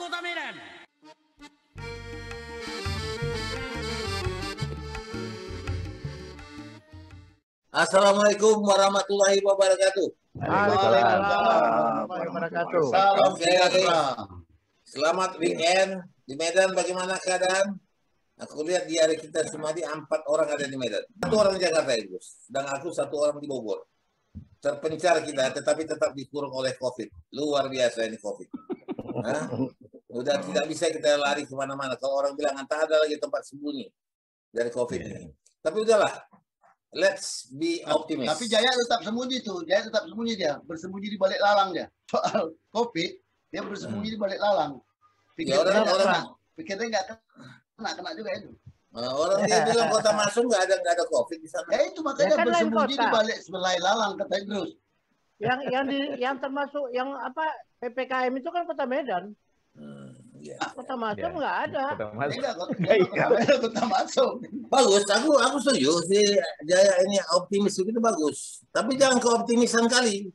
Kota Medan. Assalamualaikum warahmatullahi wabarakatuh. Waalaikumsalam warahmatullahi wabarakatuh. Oke, selamat weekend di Medan. Bagaimana keadaan? Aku lihat di hari kita semua di 4 orang ada di Medan. 1 orang di Jakarta itu, sedang aku 1 orang di Bogor. Terpencar kita, tetapi tetap dikurung oleh COVID. Luar biasa ini COVID. Hah? Udah tidak bisa kita lari kemana-mana. Kalau orang bilang entah ada lagi tempat sembunyi dari COVID ini. Tapi udahlah. Let's be optimist. Tapi Jaya tetap sembunyi tuh. Jaya tetap sembunyi dia. Bersembunyi di balik lalang dia. Soal COVID, dia bersembunyi di balik lalang. Pikirnya nggak kena juga itu. Orang dia bilang kota masuk nggak ada COVID di sana. Ya itu makanya kan bersembunyi di balik belai lalang kata Idrus. Yang termasuk yang apa PPKM itu kan Kota Medan. Kota masuk nggak ada. Kota masuk. Bagus, aku setuju sih Jaya ini optimis itu bagus. Tapi jangan keoptimisan kali.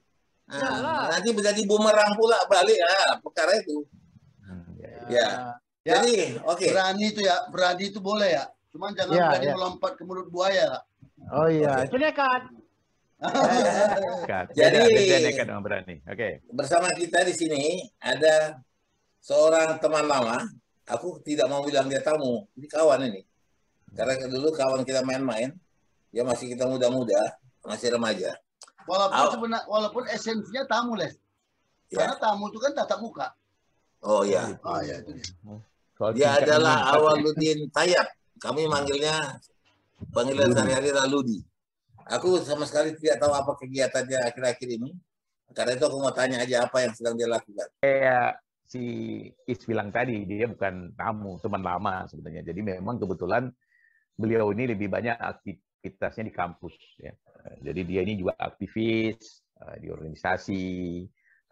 Nanti menjadi bumerang pula balik perkara itu. Ya. Jadi, oke. Berani itu boleh ya. Cuman jangan berani melompat ke mulut buaya. Oh iya, itu nekat. Jadi nekat sama berani. Oke. Bersama kita di sini ada seorang teman lama. Aku tidak mau bilang dia tamu, ini kawan ini. Karena dulu kawan kita main-main, dia masih kita muda-muda, masih remaja. Walaupun esensinya tamu, Les. Karena tamu itu kan tatap muka. Oh iya. Oh iya itu dia adalah Awaludin Tayyab. Kami manggilnya panggilan sehari-hari Ludi. Aku sama sekali tidak tahu apa kegiatannya akhir-akhir ini. Karena itu aku mau tanya aja apa yang sedang dia lakukan. Kayak si Is bilang tadi, dia bukan tamu, teman lama sebenarnya. Jadi memang kebetulan beliau ini lebih banyak aktivitasnya di kampus. Ya. Jadi dia ini juga aktivis di organisasi,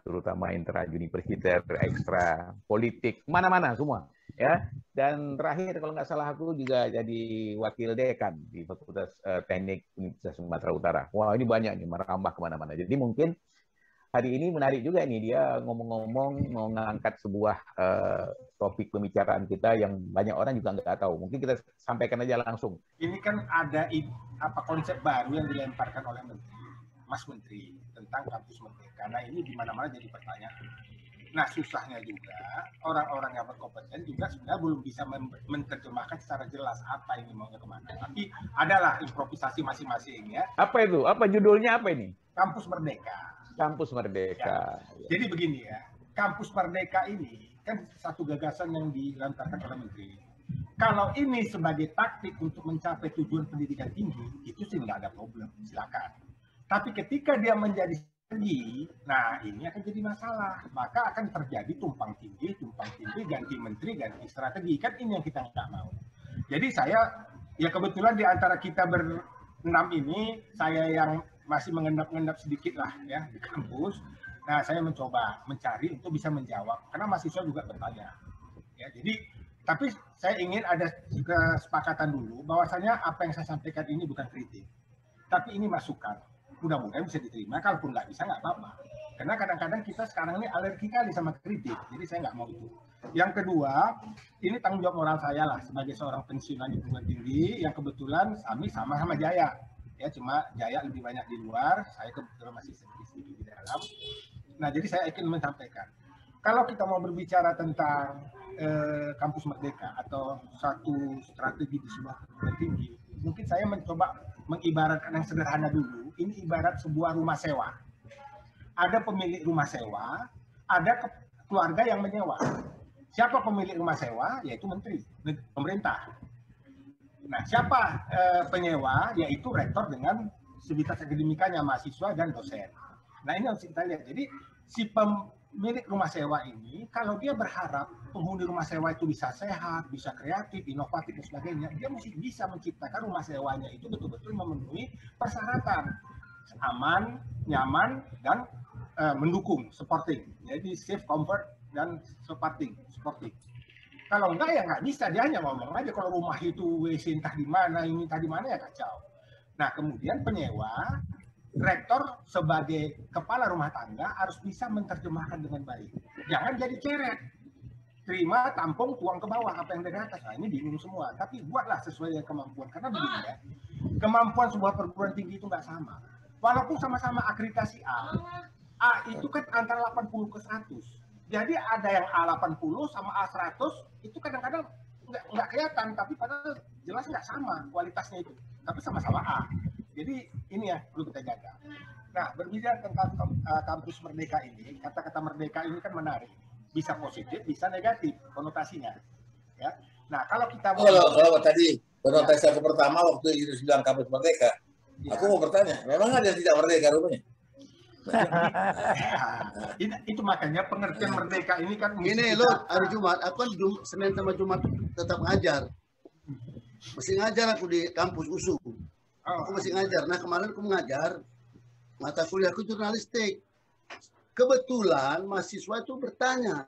terutama intra-universitas, ekstra, politik, mana-mana semua. Ya, dan terakhir kalau nggak salah aku juga jadi wakil dekan di Fakultas Teknik Universitas Sumatera Utara. Wah ini banyak nih merambah kemana-mana. Jadi mungkin hari ini menarik juga nih dia ngomong-ngomong mau ngangkat sebuah topik pembicaraan kita yang banyak orang juga nggak tahu. Mungkin kita sampaikan aja langsung. Ini kan ada konsep baru yang dilemparkan oleh Mas Menteri tentang kampus merdeka. Nah ini di mana-mana jadi pertanyaan. Nah susahnya juga orang-orang yang berkompeten juga sebenarnya belum bisa menerjemahkan secara jelas apa ini maunya kemana. Tapi adalah improvisasi masing-masing ya. Apa itu? Apa judulnya apa ini? Kampus Merdeka. Kampus Merdeka. Ya. Jadi begini ya, Kampus Merdeka ini kan satu gagasan yang dilontarkan oleh Menteri. Kalau ini sebagai taktik untuk mencapai tujuan pendidikan tinggi, itu sih nggak ada problem, silakan. Tapi ketika dia menjadi strategi, nah ini akan jadi masalah. Maka akan terjadi tumpang tindih, ganti menteri, ganti strategi. Kan ini yang kita nggak mau. Jadi saya, ya kebetulan di antara kita berenam ini, saya yang masih mengendap-endap sedikit lah ya di kampus. Nah saya mencoba mencari untuk bisa menjawab. Karena mahasiswa juga bertanya. Ya, jadi, tapi saya ingin ada kesepakatan dulu, bahwasanya apa yang saya sampaikan ini bukan kritik. Tapi ini masukan. Mudah-mudahan bisa diterima, kalaupun nggak bisa nggak apa-apa. Karena kadang-kadang kita sekarang ini alergi kali sama kritik, jadi saya nggak mau itu. Yang kedua, ini tanggung jawab moral saya lah sebagai seorang pensiunan di perguruan tinggi yang kebetulan kami sama Jaya. Ya cuma Jaya lebih banyak di luar, saya kebetulan masih sedikit di dalam. Nah jadi saya ingin menyampaikan, kalau kita mau berbicara tentang kampus merdeka atau satu strategi di sebuah perguruan tinggi, mungkin saya mencoba mengibaratkan yang sederhana dulu. Ini ibarat sebuah rumah sewa. Ada pemilik rumah sewa, ada keluarga yang menyewa. Siapa pemilik rumah sewa? Yaitu menteri, pemerintah. Nah, siapa penyewa? Yaitu rektor dengan sivitas akademikanya, mahasiswa dan dosen. Nah, ini harus kita lihat. Jadi, si pemilik rumah sewa ini, kalau dia berharap penghuni rumah sewa itu bisa sehat, bisa kreatif, inovatif, dan sebagainya, dia mesti bisa menciptakan rumah sewanya itu betul-betul memenuhi persyaratan aman, nyaman, dan mendukung, supporting. Jadi safe, comfort, dan supporting. Kalau enggak ya nggak bisa, dia hanya ngomong aja kalau rumah itu WC entah di mana, ini entah di mana ya kacau. Nah kemudian penyewa, rektor sebagai kepala rumah tangga harus bisa menerjemahkan dengan baik. Jangan jadi ceret. terima, tampung, tuang ke bawah apa yang dari atas. Nah, ini bingung semua. Tapi buatlah sesuai dengan kemampuan. Karena begini ya, kemampuan sebuah perguruan tinggi itu nggak sama. Walaupun sama-sama akreditasi A itu kan antara 80 ke 100. Jadi ada yang A80 sama A100 itu kadang-kadang nggak kelihatan, tapi padahal jelas nggak sama kualitasnya itu. Tapi sama-sama A. Jadi ini yang perlu kita jaga. Nah, berbicara tentang kampus Merdeka ini, kata-kata Merdeka ini kan menarik. Bisa positif, bisa negatif konotasinya. Ya. Nah, kalau kita kalau tadi konotasi aku pertama waktu Idrus bilang kampus Merdeka, aku mau bertanya, memang ada yang tidak merdeka rupanya? Itu makanya pengertian merdeka ini kan ini lo hari Jumat, aku kan Senin sama Jumat tetap ngajar. Masih ngajar aku di kampus USU. Aku masih ngajar. Nah, kemarin aku mengajar mata kuliahku jurnalistik. Kebetulan mahasiswa itu bertanya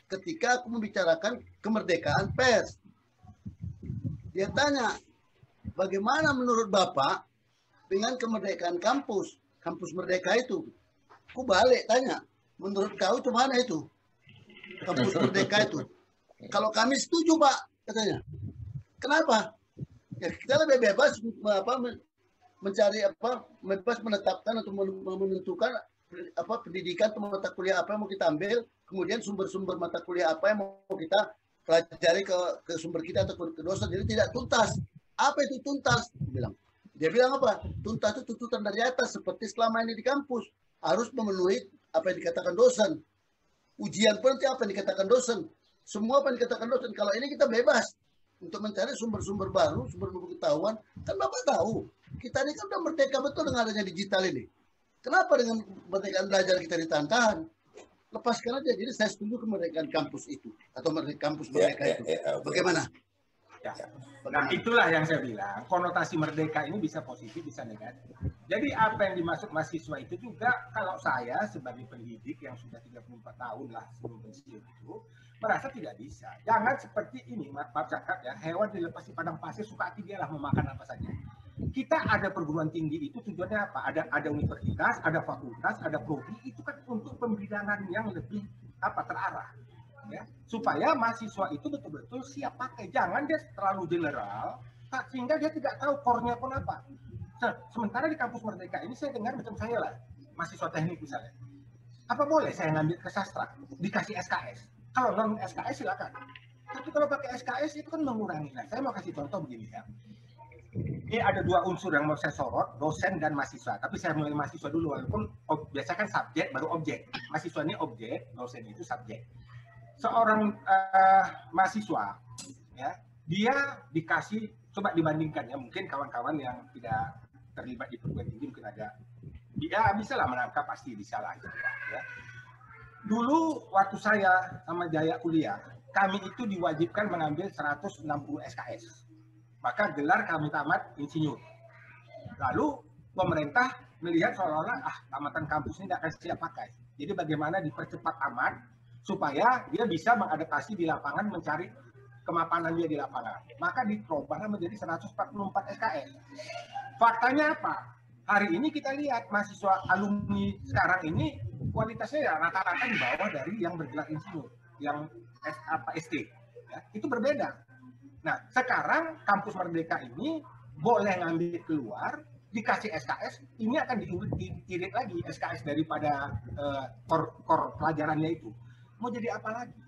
ketika aku membicarakan kemerdekaan pers. Dia tanya, bagaimana menurut Bapak dengan kemerdekaan kampus Merdeka itu? Aku balik tanya, menurut kau itu mana itu? Kampus Merdeka itu. Kalau kami setuju, Pak, katanya. Kenapa? Ya, kita lebih bebas mencari bebas menetapkan atau menentukan pendidikan atau mata kuliah apa yang mau kita ambil, kemudian sumber-sumber mata kuliah apa yang mau kita pelajari ke sumber kita atau ke dosen. Jadi tidak tuntas. Apa itu tuntas? Dia bilang apa? Tuntas itu tuntutan dari atas, seperti selama ini di kampus harus memenuhi apa yang dikatakan dosen. Ujian pun apa yang dikatakan dosen. Semua apa yang dikatakan dosen. Kalau ini kita bebas untuk mencari sumber-sumber baru, sumber pengetahuan. Kan Bapak tahu, kita ini kan udah merdeka betul dengan adanya digital ini. Kenapa dengan kemerdekaan belajar kita ditantang? Lepaskan aja. Jadi saya setuju kemerdekaan kampus itu atau kampus merdeka itu. Bagaimana? Ya. Nah, itulah yang saya bilang, konotasi merdeka ini bisa positif, bisa negatif. Jadi apa yang dimaksud mahasiswa itu juga, kalau saya sebagai pendidik yang sudah 34 tahun lah sebelum pensiun itu, merasa tidak bisa. Jangan seperti ini, maaf cakap ya, hewan dilepas di padang pasir, suka hati dia lah mau makan apa saja. Kita ada perguruan tinggi itu tujuannya apa? Ada universitas, ada fakultas, ada prodi, itu kan untuk pembidangan yang lebih terarah. Ya, supaya mahasiswa itu betul-betul siap pakai. Jangan dia terlalu general, sehingga dia tidak tahu core-nya pun apa. Sementara di kampus Merdeka ini saya dengar macam saya lah, mahasiswa teknik misalnya. Apa boleh saya ngambil ke sastra, dikasih SKS? Kalau non SKS silakan. Tapi kalau pakai SKS itu kan mengurangi. Nah, saya mau kasih contoh begini ya. Ini ada dua unsur yang mau saya sorot, dosen dan mahasiswa. Tapi saya mulai mahasiswa dulu, walaupun biasa kan subjek baru objek. Mahasiswa ini objek, dosen itu subjek. Seorang mahasiswa, ya, dia dikasih, coba dibandingkan ya, mungkin kawan-kawan yang tidak terlibat di perguruan tinggi mungkin ada, dia bisa lah menangkap, pasti bisa lah. Ya. Dulu waktu saya sama Jaya kuliah, kami itu diwajibkan mengambil 160 SKS. Maka gelar kami tamat insinyur. Lalu pemerintah melihat seolah-olah tamatan kampus ini tidak akan siap pakai. Jadi bagaimana dipercepat amat supaya dia bisa mengadaptasi di lapangan, mencari kemapanan dia di lapangan. Maka diperubahlah menjadi 144 SKS. Faktanya apa? Hari ini kita lihat mahasiswa alumni sekarang ini kualitasnya ya rata-rata di bawah dari yang bergelar insinyur, yang ST. Ya, itu berbeda. Nah, sekarang kampus Merdeka ini boleh ngambil keluar, dikasih SKS, ini akan diirit lagi SKS daripada core pelajarannya itu. Mau jadi apa lagi?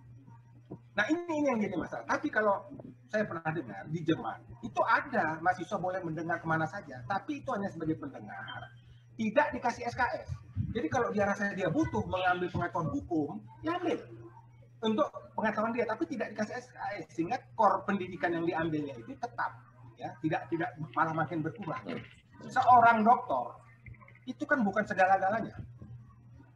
Nah, ini yang jadi masalah. Tapi kalau saya pernah dengar di Jerman, itu ada mahasiswa boleh mendengar kemana saja, tapi itu hanya sebagai pendengar, tidak dikasih SKS. Jadi kalau dia rasa dia butuh mengambil pengetahuan hukum, ya ambil untuk pengetahuan dia, tapi tidak dikasih SKS, sehingga core pendidikan yang diambilnya itu tetap, ya, tidak malah makin berkurang. Seorang dokter itu kan bukan segala-galanya.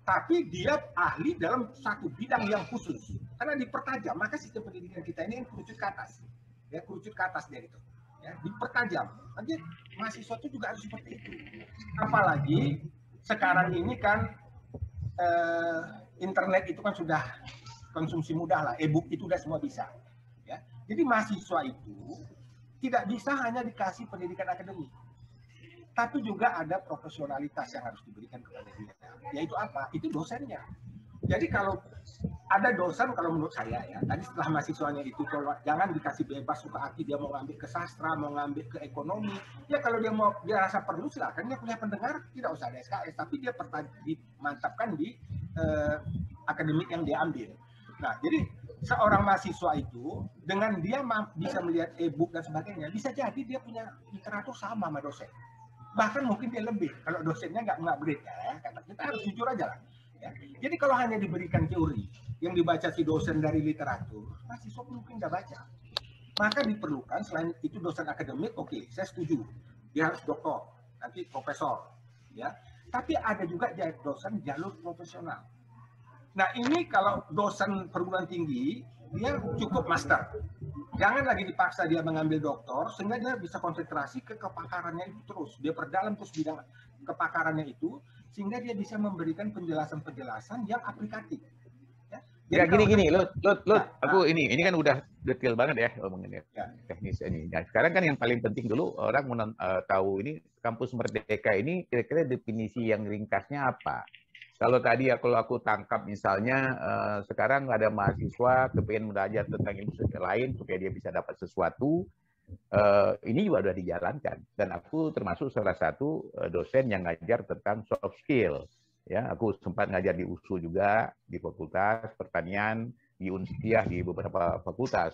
Tapi dia ahli dalam satu bidang yang khusus. Karena dipertajam, maka sistem pendidikan kita ini kerucut ke atas. Ya, kerucut ke atas dia itu. Ya, dipertajam. Nanti mahasiswa itu juga harus seperti itu. Apalagi sekarang ini kan internet itu kan sudah konsumsi mudah lah. E-book itu udah semua bisa. Ya. Jadi mahasiswa itu tidak bisa hanya dikasih pendidikan akademik. Tapi juga ada profesionalitas yang harus diberikan kepada dia. Yaitu apa? Itu dosennya. Jadi kalau ada dosen kalau menurut saya ya, tadi setelah mahasiswanya itu jangan dikasih bebas suka hati, dia mau ngambil ke sastra, mau ngambil ke ekonomi, ya kalau dia rasa perlu silakan dia kuliah pendengar, tidak usah ada SKS, tapi dia dimantapkan di akademik yang dia ambil. Nah, jadi seorang mahasiswa itu dengan dia bisa melihat e-book dan sebagainya, bisa jadi dia punya literatur sama dosen. Bahkan mungkin dia lebih kalau dosennya nggak mengupgrade ya, karena kita harus jujur aja lah. Ya. Jadi kalau hanya diberikan teori yang dibaca si dosen dari literatur, mahasiswa mungkin nggak baca. Maka diperlukan selain itu dosen akademik, oke, saya setuju, dia harus doktor, nanti profesor, ya. Tapi ada juga dosen jalur profesional. Nah ini kalau dosen perguruan tinggi, dia cukup master. Jangan lagi dipaksa dia mengambil doktor, sehingga dia bisa konsentrasi ke kepakarannya itu terus. Dia perdalam terus bidang kepakarannya itu, sehingga dia bisa memberikan penjelasan-penjelasan yang aplikatif. Ya gini, aku ini kan udah detail banget ya ngomongin teknis ini. Nah, sekarang kan yang paling penting dulu orang mau tahu ini kampus Merdeka ini kira-kira definisi yang ringkasnya apa? Kalau tadi ya kalau aku tangkap misalnya sekarang ada mahasiswa kepengen belajar tentang ilmu lain supaya dia bisa dapat sesuatu, ini juga sudah dijalankan dan aku termasuk salah satu dosen yang ngajar tentang soft skill. Ya, aku sempat ngajar di USU juga, di Fakultas Pertanian, di Unstiah, di beberapa fakultas.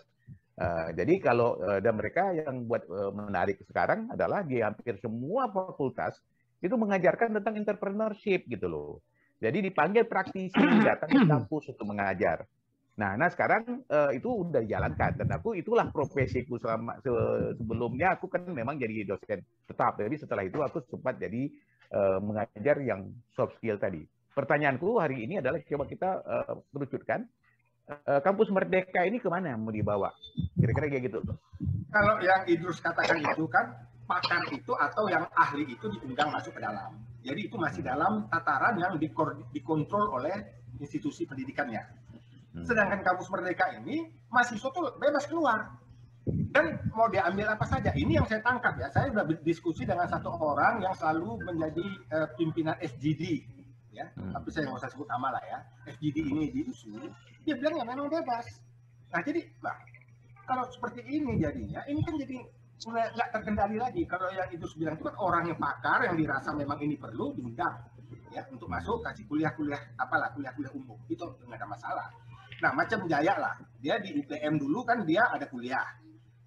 Jadi kalau dan mereka yang buat menarik sekarang adalah di hampir semua fakultas itu mengajarkan tentang entrepreneurship gitu loh. Jadi dipanggil praktisi datang ke kampus untuk mengajar. Nah sekarang itu udah dijalankan dan aku itulah profesiku selama sebelumnya aku kan memang jadi dosen tetap. Jadi setelah itu aku sempat jadi mengajar yang soft skill tadi. Pertanyaanku hari ini adalah coba kita kerucutkan kampus Merdeka ini kemana mau dibawa? Kira-kira kayak gitu. Kalau yang Idrus katakan itu kan pakar itu atau yang ahli itu diundang masuk ke dalam. Jadi itu masih dalam tataran yang dikontrol oleh institusi pendidikannya. Sedangkan kampus Merdeka ini mahasiswa tuh bebas keluar. Dan mau diambil apa saja. Ini yang saya tangkap ya. Saya sudah berdiskusi dengan satu orang yang selalu menjadi pimpinan FGD. Ya, tapi saya nggak usah sebut nama lah ya. FGD ini di USU, dia bilang ya memang bebas. Nah jadi, kalau seperti ini jadinya, ini kan jadi nggak terkendali lagi. Kalau yang itu bilang itu kan orang yang pakar yang dirasa memang ini perlu diundang ya untuk masuk kasih kuliah-kuliah kuliah-kuliah umum itu nggak ada masalah. Nah macam Jaya lah, dia di ITM dulu kan dia ada kuliah.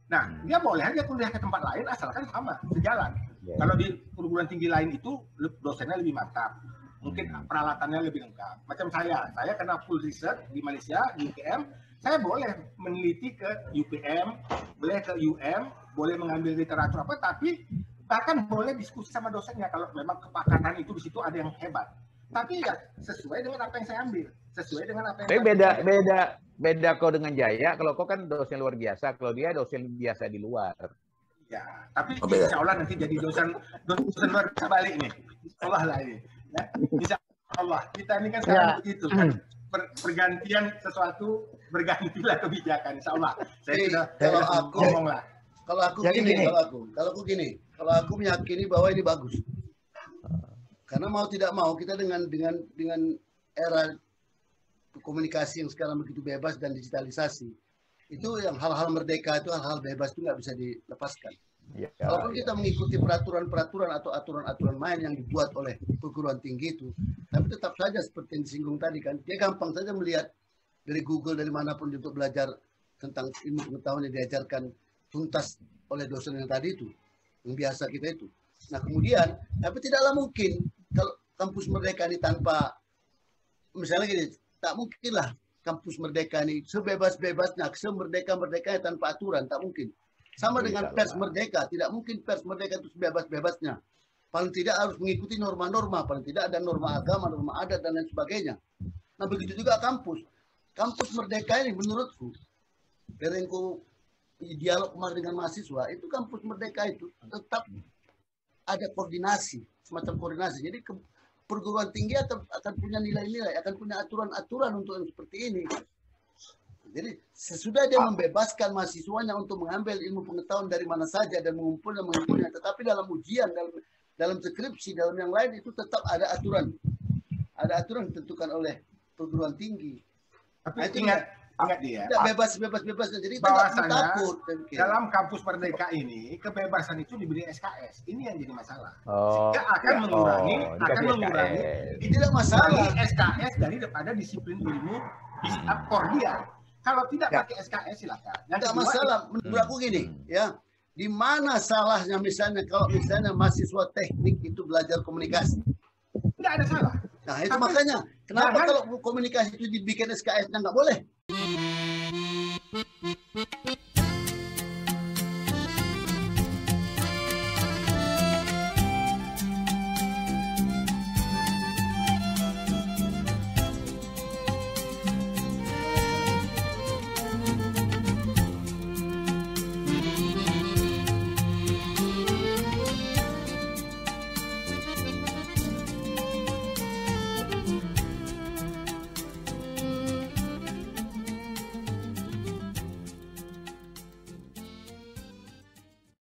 Nah, dia boleh aja kuliah ke tempat lain asalkan sama, sejalan. Kalau di perguruan tinggi lain itu dosennya lebih mantap, mungkin peralatannya lebih lengkap. Macam saya kena full research di Malaysia, di UPM, saya boleh meneliti ke UPM, boleh ke UM, boleh mengambil literatur apa, tapi bahkan boleh diskusi sama dosennya kalau memang kepakaran itu di situ ada yang hebat. Tapi ya sesuai dengan apa yang saya ambil, sesuai dengan apa yang. Tapi beda kau dengan Jaya. Kalau kau kan dosen luar biasa, kalau dia dosen biasa di luar. Ya, tapi insya Allah nanti jadi dosen luar biasa balik nih. Allah lah ini. Ya, insya Allah. Kita ini kan sekarang begitu kan. Pergantian sesuatu, bergantilah kebijakan. Insya Allah. Saya sudah ngomong lah. Kalau aku meyakini bahwa ini bagus. Karena mau tidak mau kita dengan era komunikasi yang sekarang begitu bebas dan digitalisasi, itu yang hal-hal merdeka itu hal-hal bebas itu nggak bisa dilepaskan. Walaupun kita mengikuti peraturan-peraturan atau aturan-aturan main yang dibuat oleh perguruan tinggi itu, tapi tetap saja seperti yang disinggung tadi kan, dia gampang saja melihat dari Google dari manapun untuk belajar tentang ilmu pengetahuan yang diajarkan tuntas oleh dosen yang tadi itu, yang biasa kita itu. Nah kemudian, tapi tidaklah mungkin kalau kampus Merdeka ini tanpa, misalnya gini, tak mungkinlah kampus Merdeka ini sebebas-bebasnya, semerdeka-merdekanya tanpa aturan, tak mungkin. Sama dengan pers Merdeka, tidak mungkin pers Merdeka itu sebebas-bebasnya. Paling tidak harus mengikuti norma-norma, paling tidak ada norma agama, norma adat, dan lain sebagainya. Nah begitu juga kampus. Kampus Merdeka ini menurutku, dari yang dialog kemarin dengan mahasiswa, itu kampus Merdeka itu tetap ada koordinasi, semacam koordinasi. Jadi perguruan tinggi akan punya nilai-nilai, akan punya aturan-aturan untuk yang seperti ini. Jadi sesudah dia membebaskan mahasiswanya untuk mengambil ilmu pengetahuan dari mana saja dan mengumpulnya, tetapi dalam ujian, dalam skripsi, dalam yang lain itu tetap ada aturan. Ada aturan ditentukan oleh perguruan tinggi. Tapi Nah, itu ingat dia, tidak bebas. Jadi kita nggak perlu bahwasanya takut. dalam kampus Merdeka ini kebebasan itu diberi SKS. Ini yang jadi masalah. Oh, Sehingga akan mengurangi Tidak masalah. SKS daripada disiplin ilmu di Kordia. Kalau tidak pakai SKS silakan. Tidak masalah. Menurut aku gini, ya. Di mana salahnya misalnya kalau misalnya mahasiswa teknik itu belajar komunikasi? Tidak ada salah. Nah itu makanya kenapa kalau komunikasi itu dibikin SKS-nya nggak boleh?